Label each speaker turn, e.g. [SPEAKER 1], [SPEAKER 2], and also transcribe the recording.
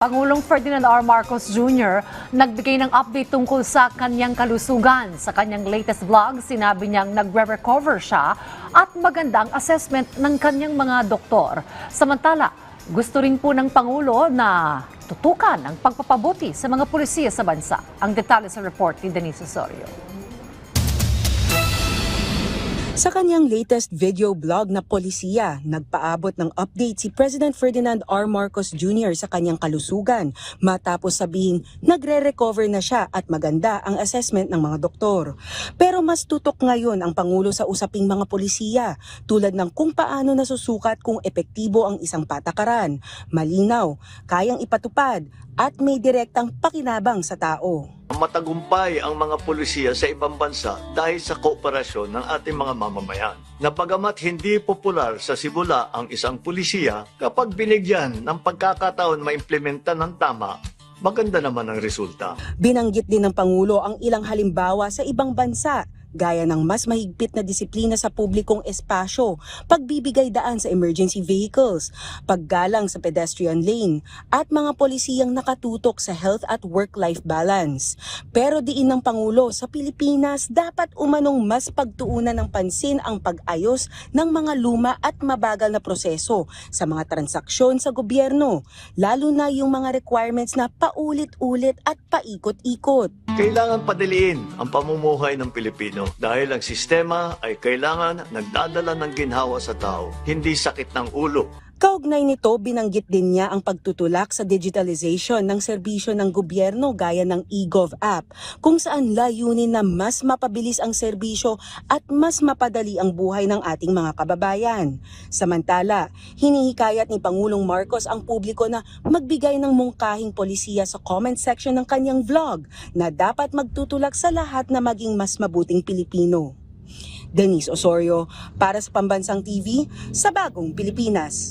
[SPEAKER 1] Pangulong Ferdinand R. Marcos Jr. nagbigay ng update tungkol sa kanyang kalusugan. Sa kanyang latest vlog, sinabi niyang nagre-recover siya at maganda ang assessment ng kanyang mga doktor. Samantala, gusto rin po ng Pangulo na tutukan ang pagpapabuti sa mga pulisiya sa bansa. Ang detalye sa report ni Denise Osorio.
[SPEAKER 2] Sa kanyang latest video blog na Polisiya, nagpaabot ng update si President Ferdinand R. Marcos Jr. sa kanyang kalusugan matapos sabihing nagre-recover na siya at maganda ang assessment ng mga doktor. Pero mas tutok ngayon ang Pangulo sa usaping mga polisiya tulad ng kung paano nasusukat kung epektibo ang isang patakaran, malinaw, kayang ipatupad at may direktang pakinabang sa tao.
[SPEAKER 3] Matagumpay ang mga pulisiya sa ibang bansa dahil sa kooperasyon ng ating mga mamamayan. Na bagamat hindi popular sa simula ang isang pulisiya, kapag binigyan ng pagkakataon maimplementa ng tama, maganda naman ang resulta.
[SPEAKER 2] Binanggit din ng Pangulo ang ilang halimbawa sa ibang bansa, gaya ng mas mahigpit na disiplina sa publikong espasyo, pagbibigay daan sa emergency vehicles, paggalang sa pedestrian lane, at mga polisiyang nakatutok sa health at work-life balance. Pero diin ng Pangulo, sa Pilipinas dapat umanong mas pagtuunan ng pansin ang pag-ayos ng mga luma at mabagal na proseso sa mga transaksyon sa gobyerno, lalo na yung mga requirements na paulit-ulit at paikot-ikot.
[SPEAKER 3] Kailangan padaliin ang pamumuhay ng Pilipino dahil ang sistema ay kailangan nagdadala ng ginhawa sa tao, hindi sakit ng ulo.
[SPEAKER 2] Kaugnay nito, binanggit din niya ang pagtutulak sa digitalization ng serbisyo ng gobyerno gaya ng eGov app, kung saan layunin na mas mapabilis ang serbisyo at mas mapadali ang buhay ng ating mga kababayan. Samantala, hinihikayat ni Pangulong Marcos ang publiko na magbigay ng mungkahing polisiya sa comment section ng kanyang vlog na dapat magtutulak sa lahat na maging mas mabuting Pilipino. Denise Osorio, para sa Pambansang TV, sa Bagong Pilipinas.